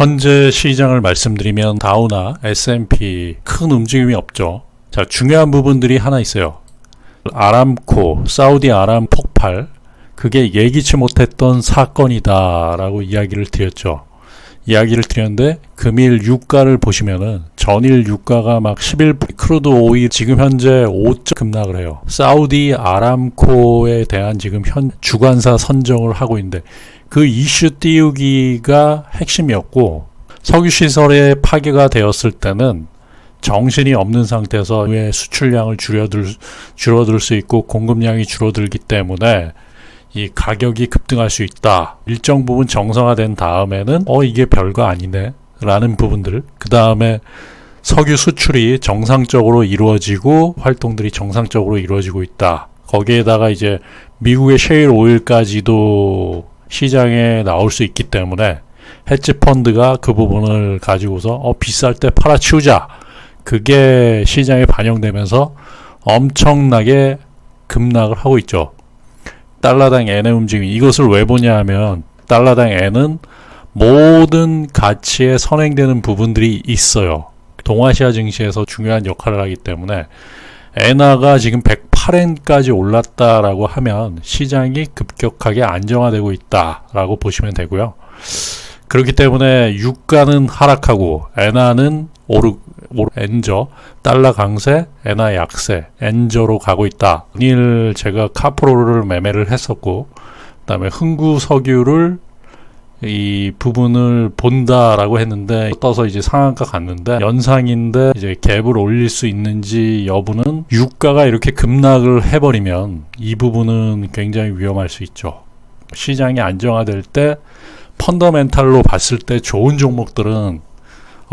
현재 시장을 말씀드리면 다우나 S&P 큰 움직임이 없죠. 자, 중요한 부분들이 하나 있어요. 아람코, 사우디 아람 폭발, 그게 예기치 못했던 사건이다 라고 이야기를 드렸는데 금일 유가를 보시면은 전일 유가가 막 11% 크루드 오일 지금 현재 5점 급락을 해요. 사우디 아람코에 대한 지금 현 주관사 선정을 하고 있는데 그 이슈 띄우기가 핵심이었고, 석유시설에 파괴가 되었을 때는 정신이 없는 상태에서 왜 수출량을 줄어들 수 있고 공급량이 줄어들기 때문에 이 가격이 급등할 수 있다. 일정 부분 정상화된 다음에는 이게 별거 아니네 라는 부분들, 그 다음에 석유 수출이 정상적으로 이루어지고 활동들이 정상적으로 이루어지고 있다. 거기에다가 이제 미국의 셰일 오일까지도 시장에 나올 수 있기 때문에 헤지 펀드가 그 부분을 가지고서 비쌀 때 팔아치우자. 그게 시장에 반영되면서 엄청나게 급락을 하고 있죠. 달러당 엔의 움직임, 이것을 왜 보냐 하면 달러당 엔은 모든 가치에 선행되는 부분들이 있어요. 동아시아 증시에서 중요한 역할을 하기 때문에 엔화가 지금 108엔까지 올랐다라고 하면 시장이 급격하게 안정화되고 있다라고 보시면 되고요. 그렇기 때문에 유가는 하락하고 엔화는 엔저, 달러 강세, 엔화 약세, 엔저로 가고 있다. 오늘 제가 카프로를 매매를 했었고, 그 다음에 흥구석유를 이 부분을 본다라고 했는데 떠서 이제 상한가 갔는데 연상인데 이제 갭을 올릴 수 있는지 여부는 유가가 이렇게 급락을 해버리면 이 부분은 굉장히 위험할 수 있죠. 시장이 안정화될 때 펀더멘탈로 봤을 때 좋은 종목들은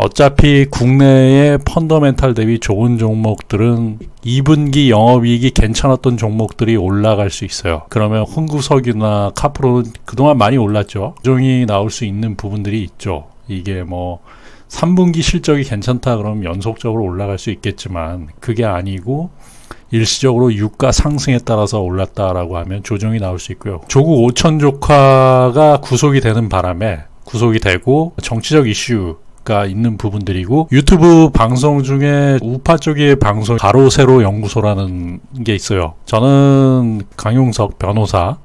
어차피 국내의 펀더멘탈 대비 좋은 종목들은 2분기 영업이익이 괜찮았던 종목들이 올라갈 수 있어요. 그러면 흥구석유나 카프로는 그동안 많이 올랐죠. 조정이 나올 수 있는 부분들이 있죠. 이게 뭐 3분기 실적이 괜찮다 그러면 연속적으로 올라갈 수 있겠지만 그게 아니고 일시적으로 유가 상승에 따라서 올랐다라고 하면 조정이 나올 수 있고요. 조국 5천 조카가 구속이 되는 바람에 구속이 되고 정치적 이슈 가 있는 부분들이고, 유튜브 방송 중에 우파 쪽의 방송 가로세로 연구소라는 게 있어요. 저는 강용석 변호사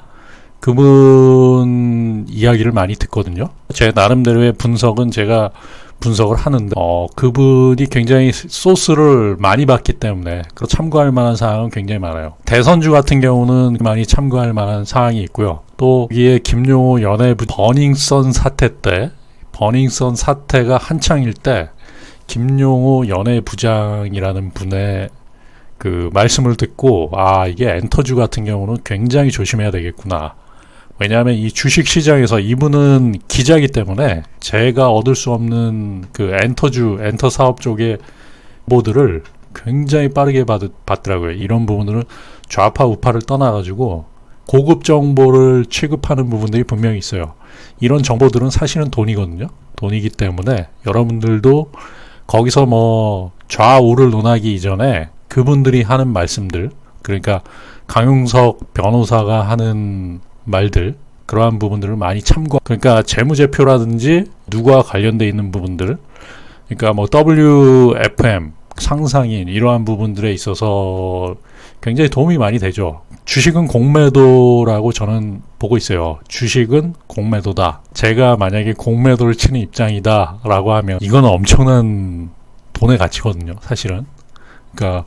그분 이야기를 많이 듣거든요. 제 나름대로의 분석은 제가 분석을 하는데 그분이 굉장히 소스를 많이 봤기 때문에 참고할 만한 사항은 굉장히 많아요. 대선주 같은 경우는 많이 참고할 만한 사항이 있고요. 또 여기에 김용호 연예부 버닝썬 사태가 한창일 때 김용호 연예부장이라는 분의 그 말씀을 듣고 이게 엔터주 같은 경우는 굉장히 조심해야 되겠구나. 왜냐하면 이 주식시장에서 이분은 기자이기 때문에 제가 얻을 수 없는 그 엔터 사업 쪽의 정보들을 굉장히 빠르게 받더라고요. 이런 부분들은 좌파 우파를 떠나가지고 고급 정보를 취급하는 부분들이 분명히 있어요. 이런 정보들은 사실은 돈이거든요. 돈이기 때문에 여러분들도 거기서 뭐 좌우를 논하기 이전에 그분들이 하는 말씀들, 그러니까 강용석 변호사가 하는 말들, 그러한 부분들을 많이 그러니까 재무제표라든지 누구와 관련되어 있는 부분들, 그러니까 뭐 WFM, 상상인 이러한 부분들에 있어서 굉장히 도움이 많이 되죠. 주식은 공매도라고 저는 보고 있어요. 주식은 공매도다. 제가 만약에 공매도를 치는 입장이다 라고 하면 이건 엄청난 돈의 가치거든요, 사실은. 그러니까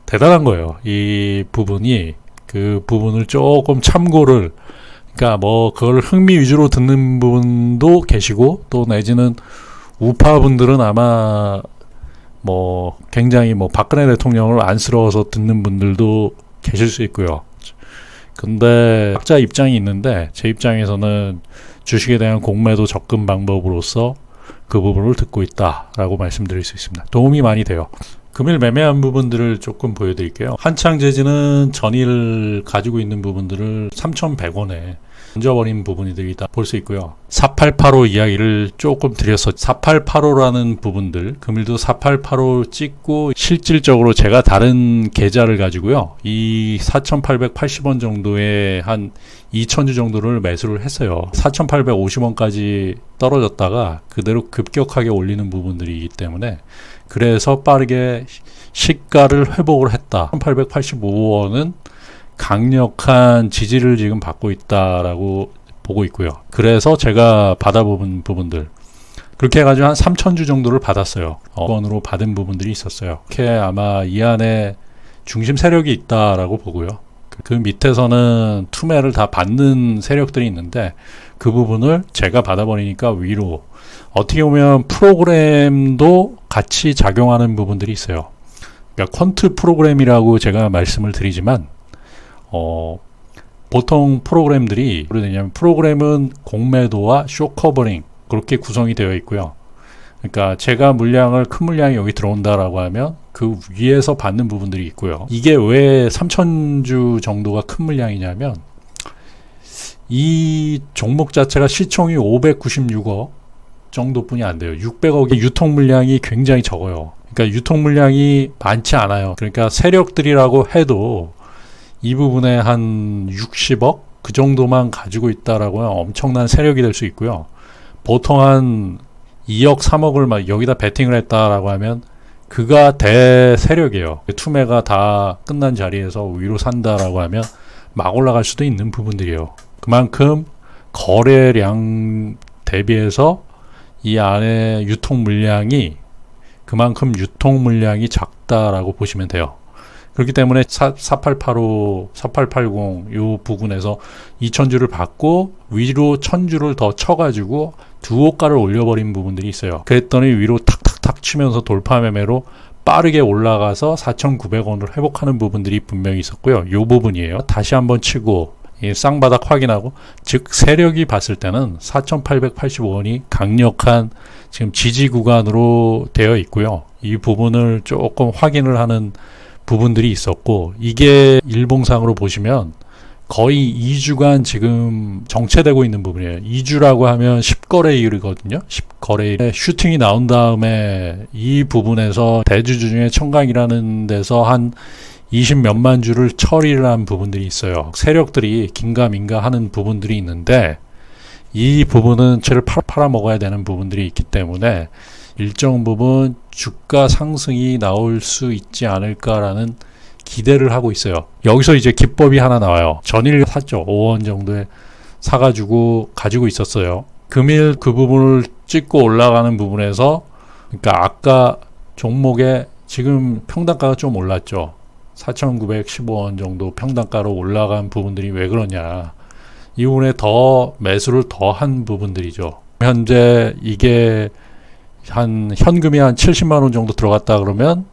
대단한 거예요. 이 부분이 그 부분을 조금 참고를, 그러니까 뭐 그걸 흥미 위주로 듣는 분도 계시고, 또 내지는 우파분들은 아마 뭐 굉장히 뭐 박근혜 대통령을 안쓰러워서 듣는 분들도 계실 수 있고요. 근데 각자 입장이 있는데 제 입장에서는 주식에 대한 공매도 접근 방법으로서 그 부분을 듣고 있다라고 말씀드릴 수 있습니다. 도움이 많이 돼요. 금일 매매한 부분들을 조금 보여드릴게요. 한창재지는 전일 가지고 있는 부분들을 3,100원에 던져버린 부분들이 다 볼 수 있고요. 4885 이야기를 조금 드렸어. 4885라는 부분들, 금일도 4885 찍고 실질적으로 제가 다른 계좌를 가지고요. 이 4,880원 정도의 한 2,000주 정도를 매수를 했어요. 4,850원까지 떨어졌다가 그대로 급격하게 올리는 부분들이기 때문에 그래서 빠르게 시가를 회복을 했다. 1,885원은 강력한 지지를 지금 받고 있다라고 보고 있고요. 그래서 제가 받아본 부분들 그렇게 해가지고 한 3,000주 정도를 받았어요. 원으로 받은 부분들이 있었어요. 이렇게 아마 이 안에 중심 세력이 있다라고 보고요. 그 밑에서는 투매를 다 받는 세력들이 있는데 그 부분을 제가 받아버리니까 위로 어떻게 보면 프로그램도 같이 작용하는 부분들이 있어요. 그러니까 퀀트 프로그램이라고 제가 말씀을 드리지만 보통 프로그램들이 뭐냐면 프로그램은 공매도와 쇼커버링 그렇게 구성이 되어 있고요. 그러니까 제가 물량을 큰 물량이 여기 들어온다라고 하면 그 위에서 받는 부분들이 있고요. 이게 왜 3,000주 정도가 큰 물량이냐면 이 종목 자체가 시총이 596억 정도뿐이 안 돼요. 600억의 유통 물량이 굉장히 적어요. 그러니까 유통 물량이 많지 않아요. 그러니까 세력들이라고 해도 이 부분에 한 60억 그 정도만 가지고 있다라고 하면 엄청난 세력이 될 수 있고요. 보통 한 2억 3억을 막 여기다 베팅을 했다라고 하면 그가 대세력이에요. 투매가 다 끝난 자리에서 위로 산다라고 하면 막 올라갈 수도 있는 부분들이에요. 그만큼 거래량 대비해서 이 안에 유통 물량이 그만큼 유통 물량이 작다라고 보시면 돼요. 그렇기 때문에 4885, 4880 요 부분에서 2,000주를 받고 위로 1,000주를 더 쳐가지고 두 호가를 올려버린 부분들이 있어요. 그랬더니 위로 탁탁탁 치면서 돌파 매매로 빠르게 올라가서 4,900원을 회복하는 부분들이 분명히 있었고요. 요 부분이에요. 다시 한번 치고 쌍바닥 확인하고 즉 세력이 봤을 때는 4,885원이 강력한 지금 지지 구간으로 되어 있고요. 이 부분을 조금 확인을 하는 부분들이 있었고 이게 일봉상으로 보시면 거의 2주간 지금 정체되고 있는 부분이에요. 2주라고 하면 10거래일이거든요. 10거래일에 슈팅이 나온 다음에 이 부분에서 대주주 중에 청강이라는 데서 한 20 몇만 주를 처리를 한 부분들이 있어요. 세력들이 긴가민가 하는 부분들이 있는데 이 부분은 채를 팔아먹어야 되는 부분들이 있기 때문에 일정 부분 주가 상승이 나올 수 있지 않을까라는 기대를 하고 있어요. 여기서 이제 기법이 하나 나와요. 전일 샀죠. 5원 정도에 사가지고 가지고 있었어요. 금일 그 부분을 찍고 올라가는 부분에서 그러니까 아까 종목에 지금 평단가가 좀 올랐죠. 4,915원 정도 평단가로 올라간 부분들이 왜 그러냐. 이 부분에 더 매수를 더 한 부분들이죠. 현재 이게 한 현금이 한 70만원 정도 들어갔다 그러면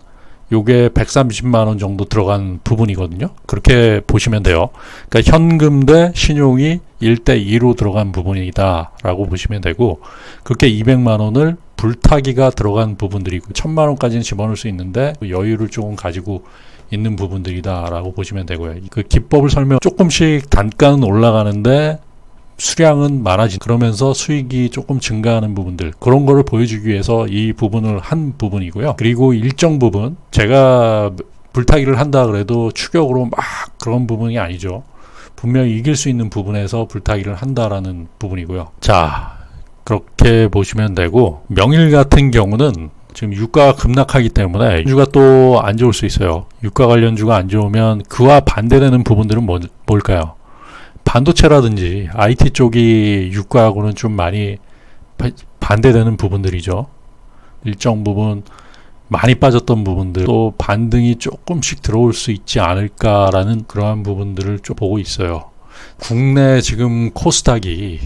요게 130만원 정도 들어간 부분이거든요. 그렇게 보시면 돼요. 그러니까 현금 대 신용이 1대2로 들어간 부분이다 라고 보시면 되고 그렇게 200만원을 불타기가 들어간 부분들이고 1000만원까지는 집어넣을 수 있는데 여유를 조금 가지고 있는 부분들이다 라고 보시면 되고요. 그 기법을 설명 조금씩 단가는 올라가는데 수량은 많아진 그러면서 수익이 조금 증가하는 부분들 그런 거를 보여주기 위해서 이 부분을 한 부분이고요. 그리고 일정 부분 제가 불타기를 한다 그래도 추격으로 막 그런 부분이 아니죠. 분명히 이길 수 있는 부분에서 불타기를 한다라는 부분이고요. 자 그렇게 보시면 되고 명일 같은 경우는 지금 유가가 급락하기 때문에 주가 또 안 좋을 수 있어요. 유가 관련주가 안 좋으면 그와 반대되는 부분들은 뭘까요? 반도체라든지 IT 쪽이 유가하고는 좀 많이 반대되는 부분들이죠. 일정 부분 많이 빠졌던 부분들 또 반등이 조금씩 들어올 수 있지 않을까라는 그러한 부분들을 좀 보고 있어요. 국내 지금 코스닥이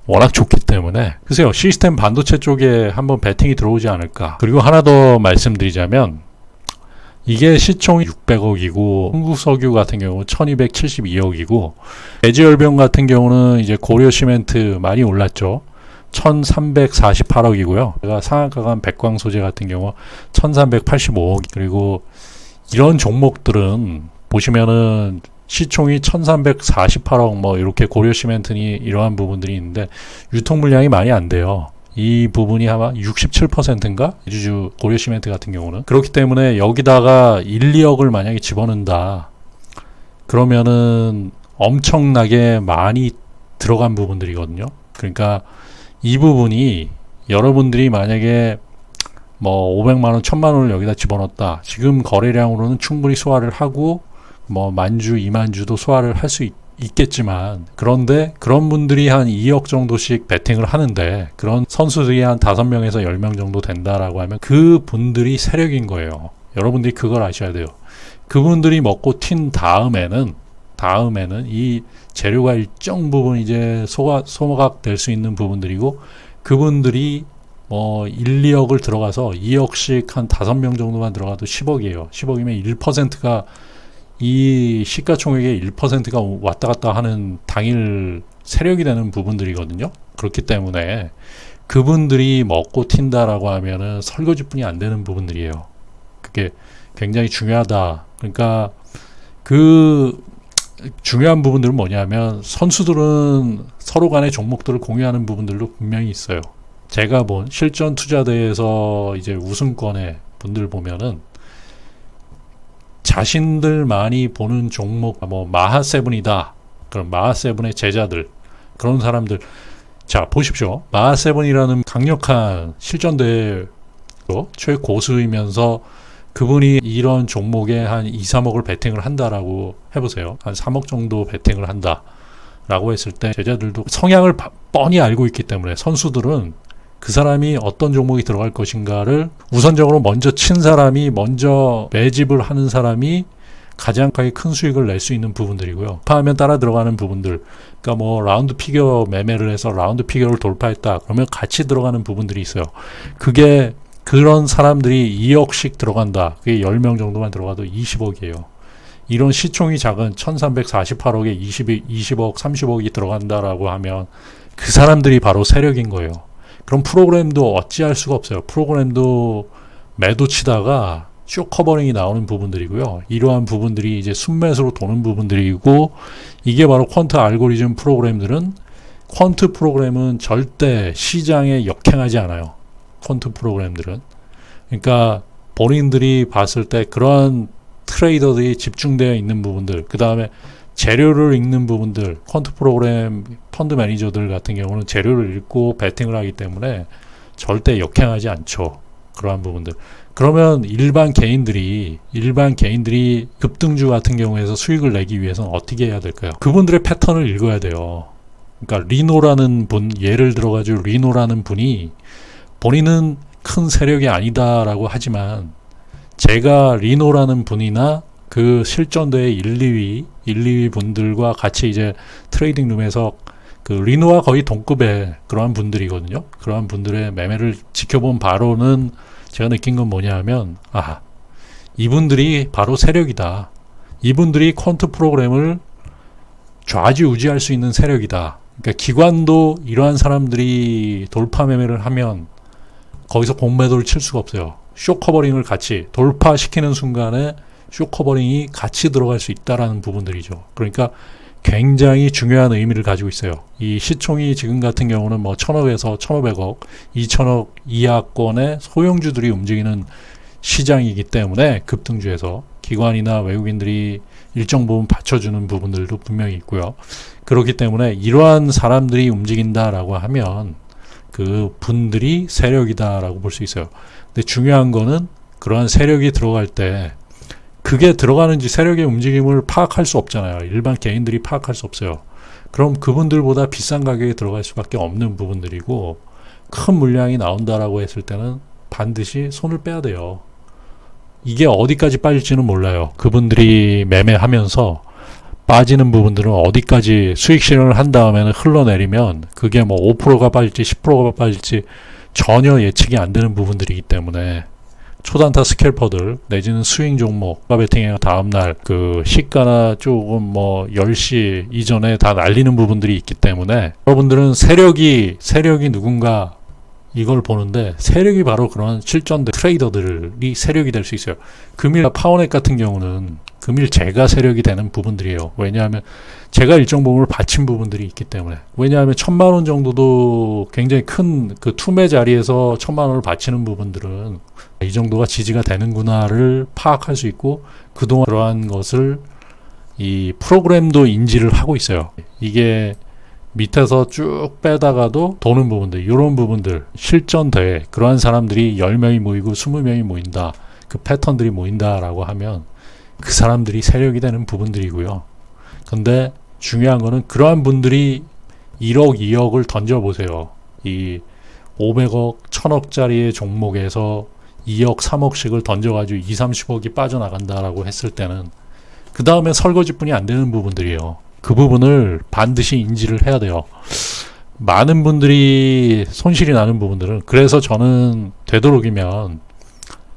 워낙 좋기 때문에 글쎄요 시스템 반도체 쪽에 한번 베팅이 들어오지 않을까. 그리고 하나 더 말씀드리자면 이게 시총이 600억이고 한국석유 같은 경우 1272억이고 대지열병 같은 경우는 이제 고려시멘트 많이 올랐죠. 1348억이고요. 제가 상한가가 백광소재 같은 경우 1385억. 그리고 이런 종목들은 보시면은 시총이 1348억 뭐 이렇게 고려 시멘트니 이러한 부분들이 있는데 유통 물량이 많이 안 돼요. 이 부분이 아마 67%인가? 제주주 고려 시멘트 같은 경우는. 그렇기 때문에 여기다가 1, 2억을 만약에 집어넣는다. 그러면은 엄청나게 많이 들어간 부분들이거든요. 그러니까 이 부분이 여러분들이 만약에 뭐 500만원, 1000만원을 여기다 집어넣었다. 지금 거래량으로는 충분히 소화를 하고 뭐 만주, 2만주도 소화를 할 수 있겠지만, 그런데 그런 분들이 한 2억 정도씩 베팅을 하는데 그런 선수들이 한 5명에서 10명 정도 된다라고 하면 그 분들이 세력인 거예요. 여러분들이 그걸 아셔야 돼요. 그분들이 먹고 튄 다음에는 이 재료가 일정 부분 이제 소모각 될 수 있는 부분들이고, 그분들이 뭐 1, 2억을 들어가서 2억씩 한 5명 정도만 들어가도 10억이에요. 10억이면 1%가 이 시가총액의 1%가 왔다 갔다 하는 당일 세력이 되는 부분들이거든요. 그렇기 때문에 그분들이 먹고 튄다라고 하면은 설거지뿐이 안 되는 부분들이에요. 그게 굉장히 중요하다. 그러니까 그 중요한 부분들은 뭐냐면, 선수들은 서로 간의 종목들을 공유하는 부분들도 분명히 있어요. 제가 본 실전 투자대에서 이제 우승권의 분들 보면은 자신들 많이 보는 종목, 뭐 마하세븐이다. 그럼 마하세븐의 제자들, 그런 사람들. 자, 보십시오. 마하세븐이라는 강력한 실전대회 최고수이면서 그분이 이런 종목에 한 2, 3억을 베팅을 한다라고 해보세요. 한 3억 정도 베팅을 한다라고 했을 때 제자들도 성향을 뻔히 알고 있기 때문에, 선수들은 그 사람이 어떤 종목이 들어갈 것인가를 우선적으로 먼저 친 사람이, 먼저 매집을 하는 사람이 가장 큰 수익을 낼 수 있는 부분들이고요. 하면 따라 들어가는 부분들, 그러니까 뭐 라운드 피겨 매매를 해서 라운드 피겨를 돌파했다 그러면 같이 들어가는 부분들이 있어요. 그게 그런 사람들이 2억씩 들어간다. 그게 10명 정도만 들어가도 20억이에요. 이런 시총이 작은 1348억에 20억, 30억이 들어간다라고 하면 그 사람들이 바로 세력인 거예요. 그럼 프로그램도 어찌할 수가 없어요. 프로그램도 매도 치다가 쇼 커버링이 나오는 부분들이고요. 이러한 부분들이 이제 순매수로 도는 부분들이고, 이게 바로 퀀트 알고리즘 프로그램들은, 퀀트 프로그램은 절대 시장에 역행하지 않아요. 퀀트 프로그램들은. 그러니까 본인들이 봤을 때 그러한 트레이더들이 집중되어 있는 부분들, 그 다음에 재료를 읽는 부분들, 퀀트 프로그램 펀드 매니저들 같은 경우는 재료를 읽고 베팅을 하기 때문에 절대 역행하지 않죠. 그러한 부분들. 그러면 일반 개인들이 급등주 같은 경우에서 수익을 내기 위해서는 어떻게 해야 될까요? 그분들의 패턴을 읽어야 돼요. 그러니까 리노라는 분, 예를 들어가지고 리노라는 분이 본인은 큰 세력이 아니다라고 하지만, 제가 리노라는 분이나 그 실전대의 1, 2위 분들과 같이 이제 트레이딩 룸에서 그 리노와 거의 동급의 그러한 분들이거든요. 그러한 분들의 매매를 지켜본 바로는 제가 느낀 건 뭐냐 하면, 이분들이 바로 세력이다. 이분들이 퀀트 프로그램을 좌지우지할 수 있는 세력이다. 그러니까 기관도 이러한 사람들이 돌파 매매를 하면 거기서 공매도를 칠 수가 없어요. 쇼 커버링을 같이 돌파시키는 순간에 쇼 커버링이 같이 들어갈 수 있다라는 부분들이죠. 그러니까 굉장히 중요한 의미를 가지고 있어요. 이 시총이 지금 같은 경우는 뭐 1000억에서 1500억, 2000억 이하권의 소형주들이 움직이는 시장이기 때문에 급등주에서 기관이나 외국인들이 일정 부분 받쳐주는 부분들도 분명히 있고요. 그렇기 때문에 이러한 사람들이 움직인다라고 하면 그 분들이 세력이다라고 볼 수 있어요. 근데 중요한 거는 그러한 세력이 들어갈 때 그게 들어가는지 세력의 움직임을 파악할 수 없잖아요. 일반 개인들이 파악할 수 없어요. 그럼 그분들보다 비싼 가격에 들어갈 수밖에 없는 부분들이고, 큰 물량이 나온다라고 했을 때는 반드시 손을 빼야 돼요. 이게 어디까지 빠질지는 몰라요. 그분들이 매매하면서 빠지는 부분들은 어디까지 수익 실현을 한 다음에는 흘러내리면 그게 뭐 5%가 빠질지 10%가 빠질지 전혀 예측이 안 되는 부분들이기 때문에, 초단타 스캘퍼들 내지는 스윙 종목 베팅의 다음날 그 시가나 조금 뭐 10시 이전에 다 날리는 부분들이 있기 때문에, 여러분들은 세력이 누군가 이걸 보는데, 세력이 바로 그런 실전대 트레이더들이 세력이 될 수 있어요. 금일 파워넷 같은 경우는 금일 제가 세력이 되는 부분들이에요. 왜냐하면 제가 일정 부분을 바친 부분들이 있기 때문에. 왜냐하면 1,000만 원 정도도 굉장히 큰 그 투매 자리에서 1,000만 원을 바치는 부분들은 이 정도가 지지가 되는구나를 파악할 수 있고, 그동안 그러한 것을 이 프로그램도 인지를 하고 있어요. 이게 밑에서 쭉 빼다가도 도는 부분들, 이런 부분들 실전대에 그러한 사람들이 10명이 모이고 20명이 모인다, 그 패턴들이 모인다라고 하면 그 사람들이 세력이 되는 부분들이고요. 근데 중요한 거는 그러한 분들이 1억, 2억을 던져보세요. 이 500억, 1000억짜리의 종목에서 2억, 3억씩을 던져가지고 2, 30억이 빠져나간다라고 했을 때는 그 다음에 설거지뿐이 안 되는 부분들이에요. 그 부분을 반드시 인지를 해야 돼요. 많은 분들이 손실이 나는 부분들은, 그래서 저는 되도록이면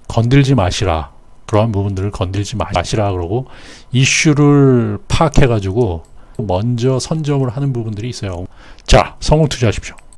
건들지 마시라, 그러한 부분들을 건들지 마시라 그러고, 이슈를 파악해가지고 먼저 선점을 하는 부분들이 있어요. 자, 성공 투자하십시오.